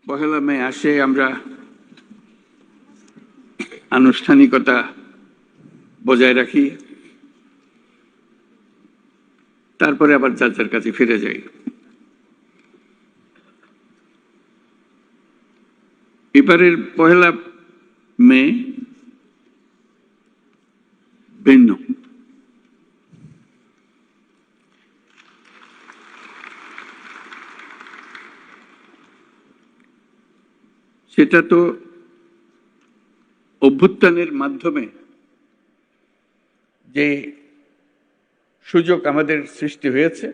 পহেলা মে আসে আমরা আনুষ্ঠানিকতা বজায় রাখি, তারপরে আবার যার যার কাছে ফিরে যাই। এবারের পহেলা মে ভিন্ন। সেটা তো অভ্যুত্থানের মাধ্যমে যে সুযোগ আমাদের সৃষ্টি হয়েছে,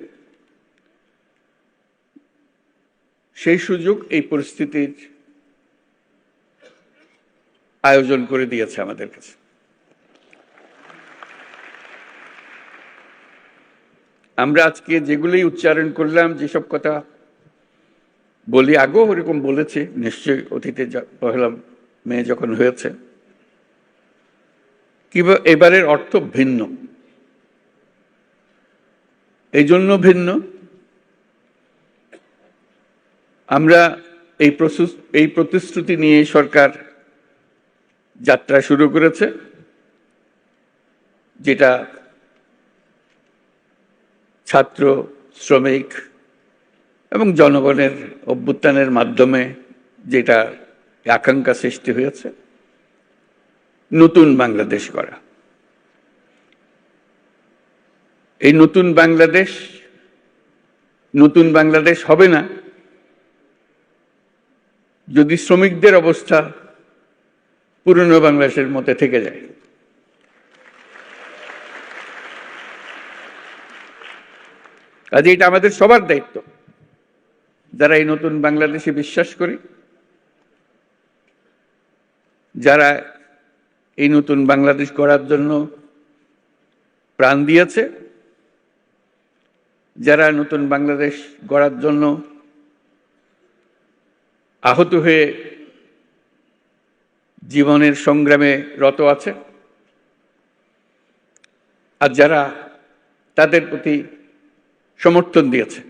সেই সুযোগ এই পরিস্থিতির আয়োজন করে দিয়েছে আমাদের কাছে। আমরা আজকে যেগুলোই উচ্চারণ করলাম, যেসব কথা বলি, আগেও ওরকম বলেছি নিশ্চয়ই অতীতে, পহেলা মে যখন হয়েছে, কিংবা এবারের অর্থ ভিন্ন। এই জন্য ভিন্ন, আমরা এই প্রতিশ্রুতি নিয়ে সরকার যাত্রা শুরু করেছে, যেটা ছাত্র, শ্রমিক এবং জনগণের অভ্যুত্থানের মাধ্যমে যেটা আকাঙ্ক্ষা সৃষ্টি হয়েছে, নতুন বাংলাদেশ গড়া। এই নতুন বাংলাদেশ হবে না যদি শ্রমিকদের অবস্থা পুরনো বাংলাদেশের মধ্যে থেকে যায়। কাজে এটা আমাদের সবার দায়িত্ব, যারা এই নতুন বাংলাদেশে বিশ্বাস করি, যারা এই নতুন বাংলাদেশ গড়ার জন্য প্রাণ দিয়েছে, যারা নতুন বাংলাদেশ গড়ার জন্য আহত হয়ে জীবনের সংগ্রামে রত আছে, আর যারা তাদের প্রতি সমর্থন দিয়েছে।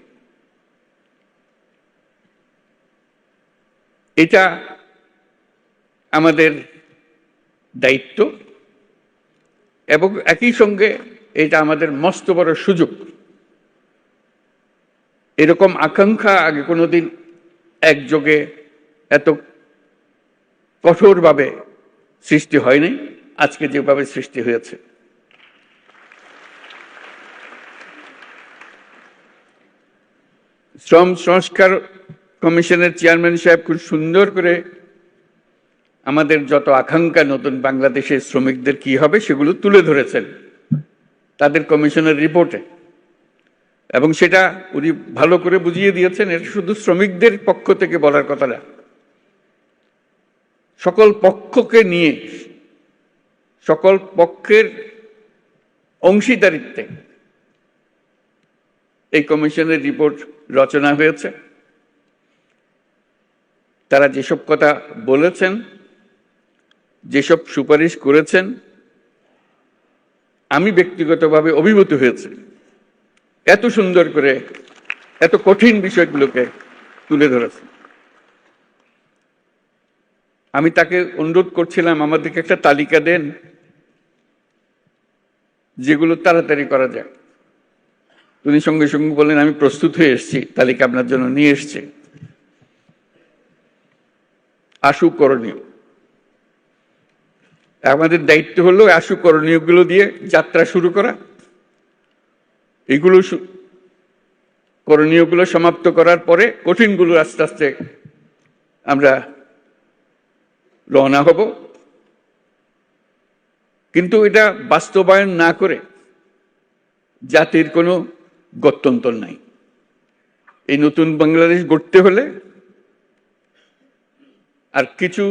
এটা আমাদের দায়িত্ব এবং একই সঙ্গে এটা আমাদের মস্ত বড় সুযোগ। এরকম আকাঙ্ক্ষা আগে কোনোদিন একযোগে এত কঠোরভাবে সৃষ্টি হয়নি, আজকে যেভাবে সৃষ্টি হয়েছে। শ্রম সংস্কার কমিশনের চেয়ারম্যান সাহেব খুব সুন্দর করে আমাদের যত আকাঙ্ক্ষা নতুন বাংলাদেশের শ্রমিকদের কি হবে সেগুলো তুলে ধরেছেন তাদের কমিশনের রিপোর্টে, এবং সেটা উনি ভালো করে বুঝিয়ে দিয়েছেন। এটা শুধু শ্রমিকদের পক্ষ থেকে বলার কথা না, সকল পক্ষকে নিয়ে, সকল পক্ষের অংশীদারিত্বে এই কমিশনের রিপোর্ট রচনা হয়েছে। তারা যেসব কথা বলেছেন, যেসব সুপারিশ করেছেন, আমি ব্যক্তিগতভাবে অভিভূত হয়েছি। এত সুন্দর করে এত কঠিন বিষয়গুলোকে তুলে ধরেছে। আমি তাকে অনুরোধ করছিলাম আমাদেরকে একটা তালিকা দেন যেগুলো তাড়াতাড়ি করা যায়। তিনি সঙ্গে সঙ্গে বললেন, আমি প্রস্তুত হয়ে এসেছি, তালিকা আপনার জন্য নিয়ে এসছি। আশু করণীয়, আমাদের দায়িত্ব হলো আশু করণীয়গুলো দিয়ে যাত্রা শুরু করা। এগুলো করণীয়গুলো সমাপ্ত করার পরে কঠিনগুলো আস্তে আস্তে আমরা রওনা হব। কিন্তু এটা বাস্তবায়ন না করে জাতির কোনো গত্যন্তর নাই। এই নতুন বাংলাদেশ গড়তে হলে আর কিছু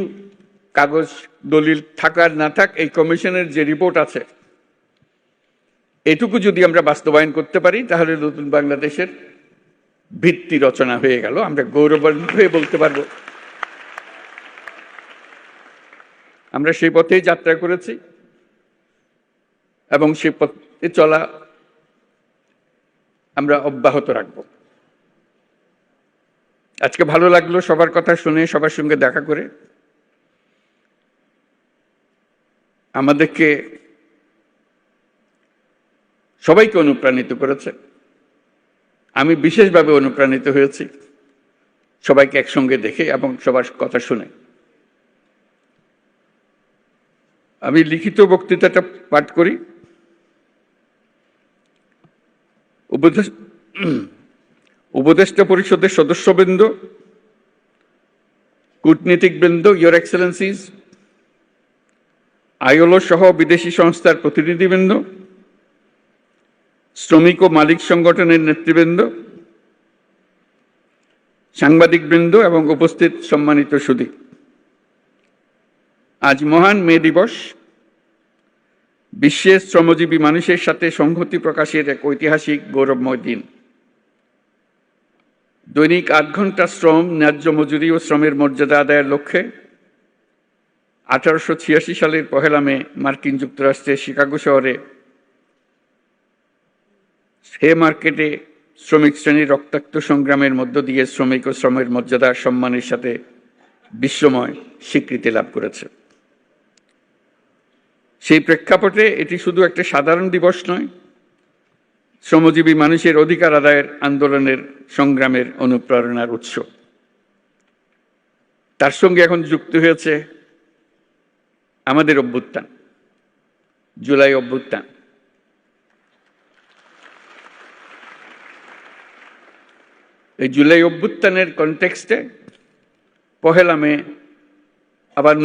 কাগজ দলিল থাকার না থাক, এই কমিশনের যে রিপোর্ট আছে এটুকু যদি আমরা বাস্তবায়ন করতে পারি, তাহলে নতুন বাংলাদেশের ভিত্তি রচনা হয়ে গেল। আমরা গৌরবান্বিত হয়ে বলতে পারবো আমরা সেই পথেই যাত্রা করেছি এবং সেই পথে চলা আমরা অব্যাহত রাখব। আজকে ভালো লাগলো সবার কথা শুনে, সবার সঙ্গে দেখা করে। আমাদেরকে সবাইকে অনুপ্রাণিত করেছে। আমি বিশেষভাবে অনুপ্রাণিত হয়েছি সবাইকে একসঙ্গে দেখে এবং সবার কথা শুনে। আমি লিখিত বক্তৃতাটা পাঠ করি। উপদেষ্টা পরিষদের সদস্যবৃন্দ, কূটনীতিকবৃন্দ, ইয়োর এক্সেলেন্সিজ, আইএলও সহ বিদেশি সংস্থার প্রতিনিধিবৃন্দ, শ্রমিক ও মালিক সংগঠনের নেতৃবৃন্দ, সাংবাদিকবৃন্দ এবং উপস্থিত সম্মানিত সুধী, আজ মহান মে দিবস। বিশ্বের শ্রমজীবী মানুষের সাথে সংহতি প্রকাশের এক ঐতিহাসিক গৌরবময় দিন। দৈনিক ৮ ঘন্টা শ্রম, ন্যায্য মজুরি ও শ্রমের মর্যাদা আদায়ের লক্ষ্যে 1886 সালের 1 মে মার্কিন যুক্তরাষ্ট্রের শিকাগো শহরে হে মার্কেটে শ্রমিক শ্রেণীর রক্তাক্ত সংগ্রামের মধ্য দিয়ে শ্রমিক ও শ্রমের মর্যাদা সম্মানের সাথে বিশ্বময় স্বীকৃতি লাভ করেছে। সেই প্রেক্ষাপটে এটি শুধু একটা সাধারণ দিবস নয়, শ্রমজীবী মানুষের অধিকার আদায়ের আন্দোলনের সংগ্রামের অনুপ্রেরণার উৎস। তার সঙ্গে এখন যুক্ত হয়েছে আমাদের অভ্যুত্থান, জুলাই অভ্যুত্থান। এই জুলাই অভ্যুত্থানের কনটেক্সটে 1 মে আবার